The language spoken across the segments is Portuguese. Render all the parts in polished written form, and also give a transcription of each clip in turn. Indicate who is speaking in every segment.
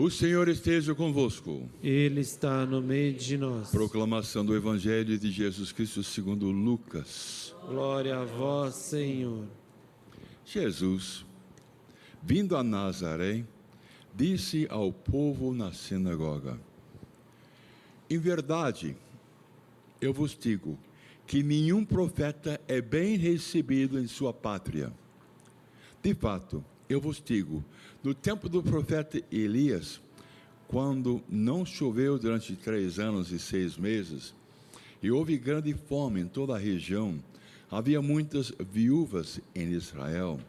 Speaker 1: O Senhor esteja convosco.
Speaker 2: Ele está no meio de nós.
Speaker 1: Proclamação do Evangelho de Jesus Cristo segundo Lucas.
Speaker 2: Glória a vós, Senhor.
Speaker 1: Jesus, vindo a Nazaré, disse ao povo na sinagoga: Em verdade, eu vos digo que nenhum profeta é bem recebido em sua pátria. De fato, eu vos digo, no tempo do profeta Elias, quando não choveu durante 3 anos e 6 meses, e houve grande fome em toda a região, havia muitas viúvas em Israel.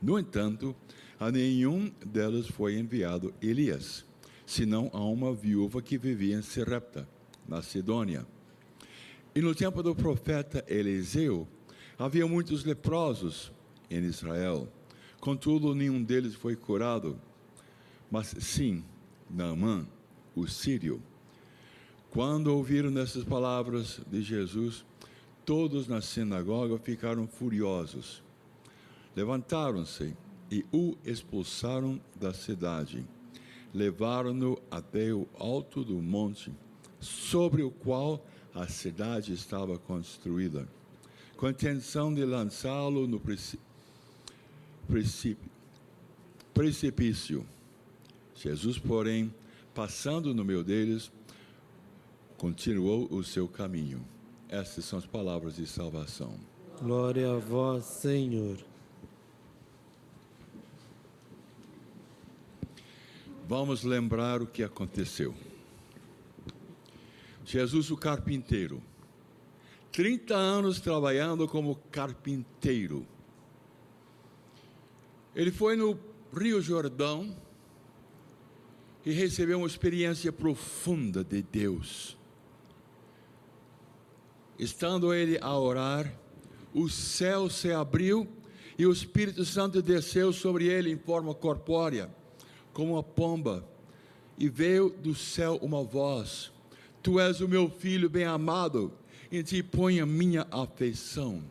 Speaker 1: No entanto, a nenhum delas foi enviado Elias, senão a uma viúva que vivia em Sarepta, na Sidônia. E no tempo do profeta Eliseu, havia muitos leprosos em Israel. Contudo, nenhum deles foi curado, mas sim Naamã, o sírio. Quando ouviram essas palavras de Jesus, todos na sinagoga ficaram furiosos. Levantaram-se e o expulsaram da cidade. Levaram-no até o alto do monte, sobre o qual a cidade estava construída, com a intenção de lançá-lo no precipício. Jesus, porém, passando no meio deles, continuou o seu caminho. Essas são as palavras de salvação.
Speaker 2: Glória a vós, Senhor.
Speaker 1: Vamos lembrar o que aconteceu. Jesus, o carpinteiro, 30 anos trabalhando como carpinteiro. Ele foi no Rio Jordão e recebeu uma experiência profunda de Deus. Estando ele a orar, o céu se abriu e o Espírito Santo desceu sobre ele em forma corpórea, como uma pomba, e veio do céu uma voz: Tu és o meu filho bem-amado, em ti ponho a minha afeição.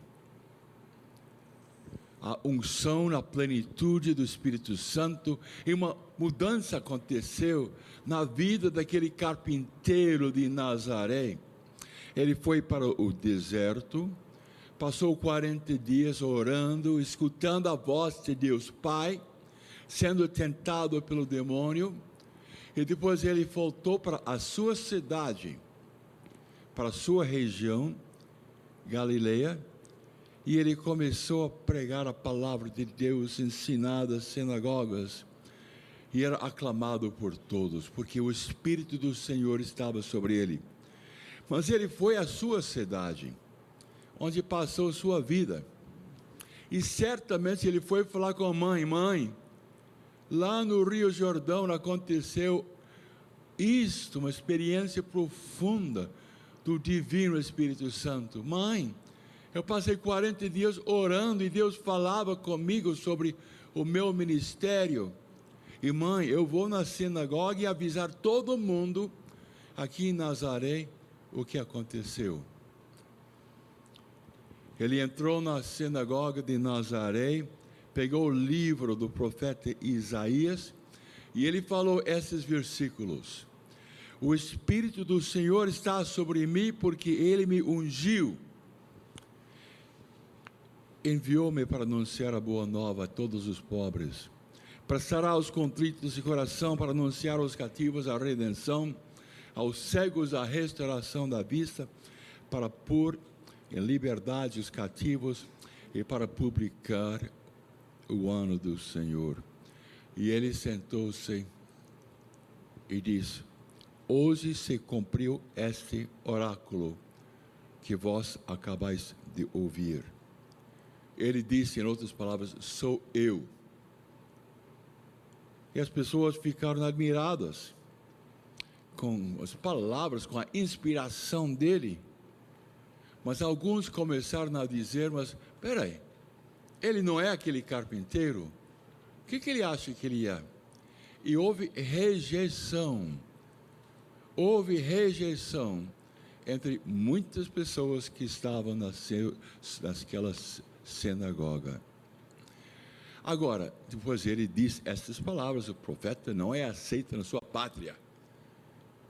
Speaker 1: A unção na plenitude do Espírito Santo, e uma mudança aconteceu na vida daquele carpinteiro de Nazaré. Ele foi para o deserto, passou 40 dias orando, escutando a voz de Deus Pai, sendo tentado pelo demônio, e depois ele voltou para a sua cidade, para a sua região, Galileia, e ele começou a pregar a palavra de Deus, ensinada às sinagogas, e era aclamado por todos, porque o Espírito do Senhor estava sobre ele. Mas ele foi à sua cidade, onde passou sua vida, e certamente ele foi falar com a mãe: Mãe, lá no Rio Jordão aconteceu isto, uma experiência profunda do Divino Espírito Santo. Mãe, eu passei 40 dias orando e Deus falava comigo sobre o meu ministério. E mãe, eu vou na sinagoga e avisar todo mundo aqui em Nazaré o que aconteceu. Ele entrou na sinagoga de Nazaré, pegou o livro do profeta Isaías e ele falou esses versículos: O Espírito do Senhor está sobre mim, porque Ele me ungiu. Enviou-me para anunciar a boa nova a todos os pobres, para sarar os contritos de coração, para anunciar aos cativos a redenção, aos cegos a restauração da vista, para pôr em liberdade os cativos e para publicar o ano do Senhor. E ele sentou-se e disse: Hoje se cumpriu este oráculo que vós acabais de ouvir. Ele disse, em outras palavras, sou eu. E as pessoas ficaram admiradas com as palavras, com a inspiração dele. Mas alguns começaram a dizer: mas espera aí, ele não é aquele carpinteiro? O que ele acha que ele é? E houve rejeição. Houve rejeição entre muitas pessoas que estavam naquela sinagoga. Agora, depois ele diz essas palavras: o profeta não é aceito na sua pátria,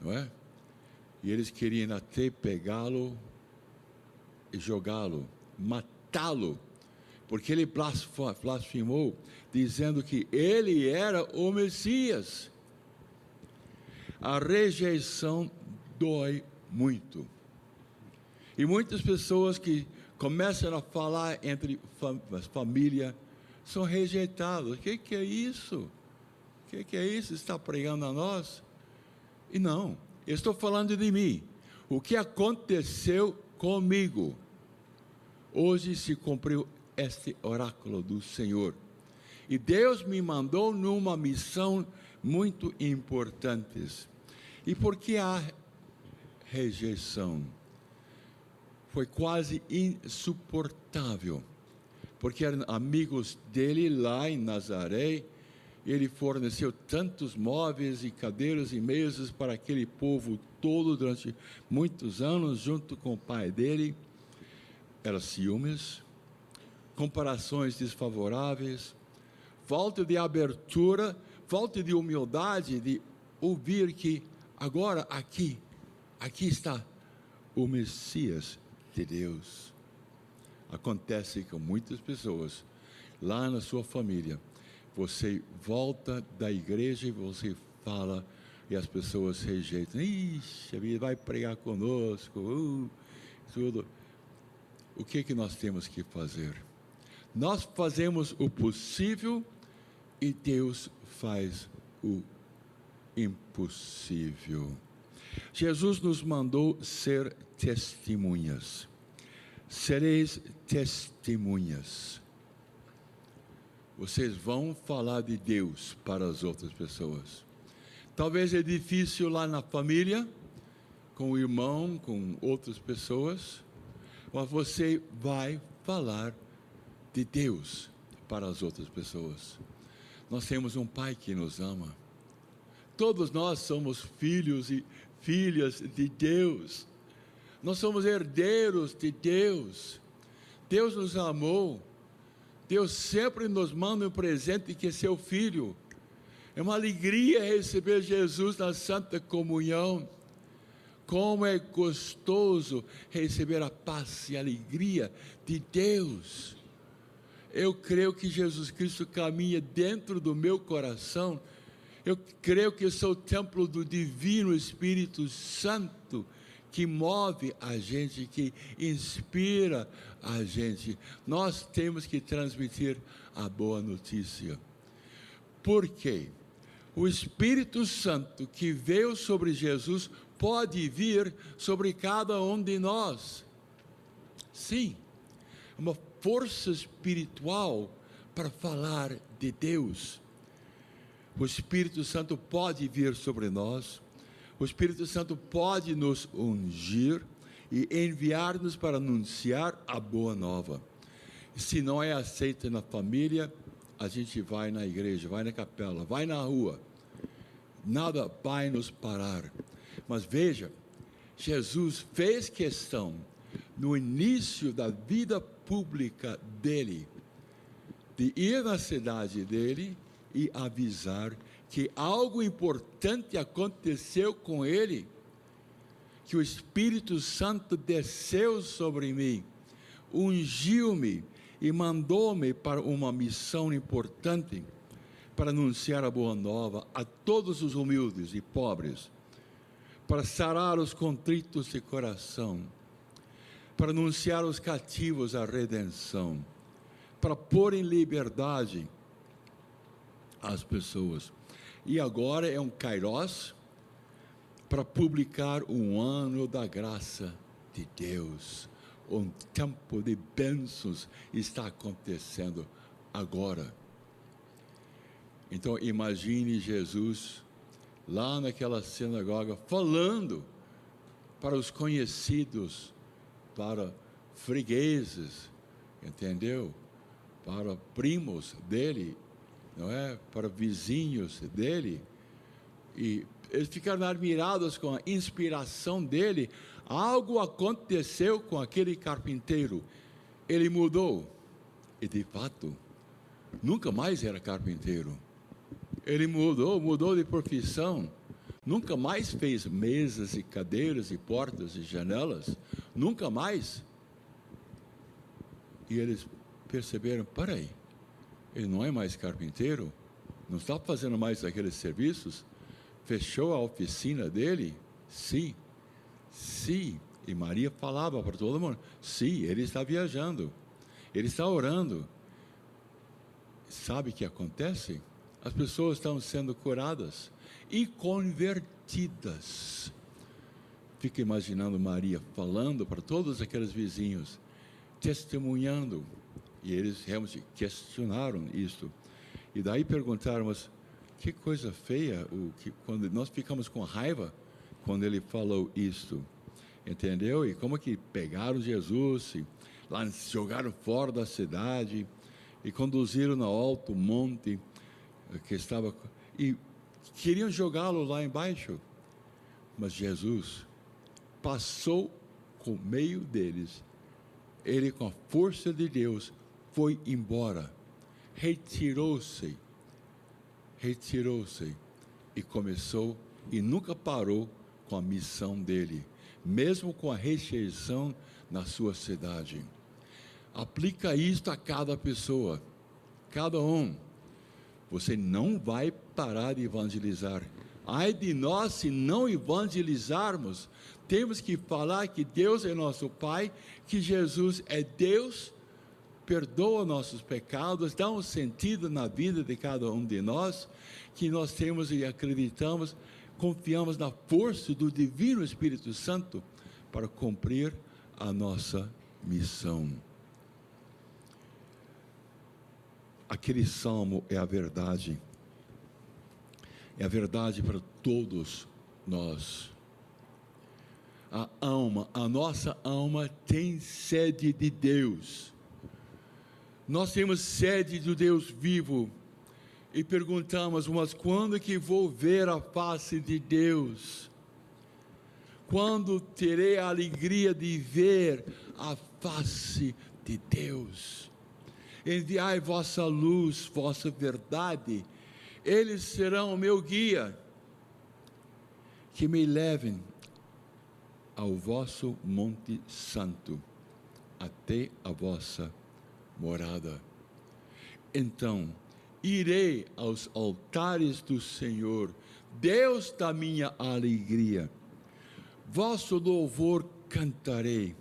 Speaker 1: não é? E eles queriam até pegá-lo e jogá-lo, matá-lo, porque ele blasfemou, dizendo que ele era o Messias. A rejeição dói muito. E muitas pessoas que começam a falar entre família são rejeitadas. O que é isso? O que é isso? Está pregando a nós? E não, eu estou falando de mim. O que aconteceu comigo? Hoje se cumpriu este oráculo do Senhor. E Deus me mandou numa missão muito importante. E por que há rejeição? Foi quase insuportável, porque eram amigos dele lá em Nazaré. Ele forneceu tantos móveis e cadeiras e mesas para aquele povo todo durante muitos anos, junto com o pai dele. Era ciúmes, comparações desfavoráveis, falta de abertura, falta de humildade, de ouvir que agora aqui está o Messias de Deus. Acontece com muitas pessoas, lá na sua família, você volta da igreja e você fala, e as pessoas rejeitam: ixi, ele vai pregar conosco, tudo. O que nós temos que fazer? Nós fazemos o possível e Deus faz o impossível. Jesus nos mandou ser testemunhas. Sereis testemunhas. Vocês vão falar de Deus para as outras pessoas. Talvez é difícil lá na família, com o irmão, com outras pessoas, mas você vai falar de Deus para as outras pessoas. Nós temos um Pai que nos ama. Todos nós somos filhos e filhas de Deus. Nós somos herdeiros de Deus. Deus nos amou. Deus sempre nos manda um presente que é seu Filho. É uma alegria receber Jesus na Santa Comunhão. Como é gostoso receber a paz e a alegria de Deus. Eu creio que Jesus Cristo caminha dentro do meu coração. Eu creio que eu sou o templo do Divino Espírito Santo, que move a gente, que inspira a gente. Nós temos que transmitir a boa notícia. Por quê? O Espírito Santo que veio sobre Jesus pode vir sobre cada um de nós. Sim, uma força espiritual para falar de Deus. O Espírito Santo pode vir sobre nós. O Espírito Santo pode nos ungir e enviar-nos para anunciar a boa nova. Se não é aceita na família, a gente vai na igreja, vai na capela, vai na rua. Nada vai nos parar. Mas veja, Jesus fez questão, no início da vida pública dele, de ir na cidade dele e avisar que algo importante aconteceu com ele, que o Espírito Santo desceu sobre mim, ungiu-me e mandou-me para uma missão importante, para anunciar a boa nova a todos os humildes e pobres, para sarar os contritos de coração, para anunciar aos cativos a redenção, para pôr em liberdade as pessoas. E agora é um Kairos para publicar um ano da graça de Deus. Um tempo de bênçãos está acontecendo agora. Então imagine Jesus lá naquela sinagoga falando para os conhecidos, para fregueses, entendeu? Para primos dele, não é? Para vizinhos dele, e eles ficaram admirados com a inspiração dele. Algo aconteceu com aquele carpinteiro, ele mudou, e de fato, nunca mais era carpinteiro. Ele mudou de profissão. Nunca mais fez mesas e cadeiras e portas e janelas. Nunca mais. E eles perceberam, peraí, ele não é mais carpinteiro? Não está fazendo mais aqueles serviços? Fechou a oficina dele? Sim. Sim. E Maria falava para todo mundo, sim, ele está viajando. Ele está orando. Sabe o que acontece? As pessoas estão sendo curadas e convertidas. Fica imaginando Maria falando para todos aqueles vizinhos, testemunhando. E eles realmente questionaram isto. E daí perguntaram, mas que coisa feia, quando nós ficamos com raiva quando ele falou isto. Entendeu? E como que pegaram Jesus, e lá jogaram fora da cidade, e conduziram no alto monte, que estava, e queriam jogá-lo lá embaixo. Mas Jesus passou com o meio deles. Ele, com a força de Deus, foi embora. Retirou-se e começou, e nunca parou com a missão dele, mesmo com a rejeição na sua cidade. Aplica isto a cada pessoa, cada um. Você não vai parar de evangelizar. Ai de nós se não evangelizarmos. Temos que falar que Deus é nosso Pai, que Jesus é Deus, perdoa nossos pecados, dá um sentido na vida de cada um de nós, que nós temos e acreditamos, confiamos na força do Divino Espírito Santo para cumprir a nossa missão. Aquele salmo é a verdade. É a verdade para todos nós. A nossa alma tem sede de Deus. Nós temos sede do Deus vivo. E perguntamos, mas quando que vou ver a face de Deus? Quando terei a alegria de ver a face de Deus? Enviai vossa luz, vossa verdade, eles serão o meu guia, que me levem ao vosso Monte Santo, até a vossa morada. Então, irei aos altares do Senhor, Deus da minha alegria. Vosso louvor cantarei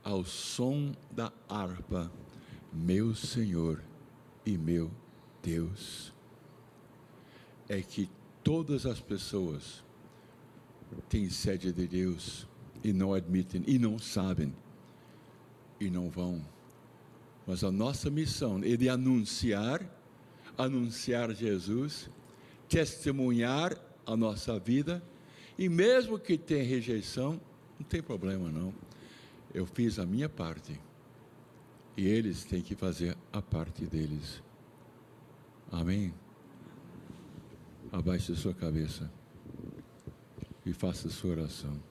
Speaker 1: ao som da harpa, meu Senhor e meu Deus. É que todas as pessoas têm sede de Deus e não admitem, e não sabem, e não vão. Mas a nossa missão é de anunciar Jesus, testemunhar a nossa vida, e mesmo que tenha rejeição, não tem problema não. Eu fiz a minha parte, e eles têm que fazer a parte deles. Amém? Abaixe a sua cabeça e faça a sua oração.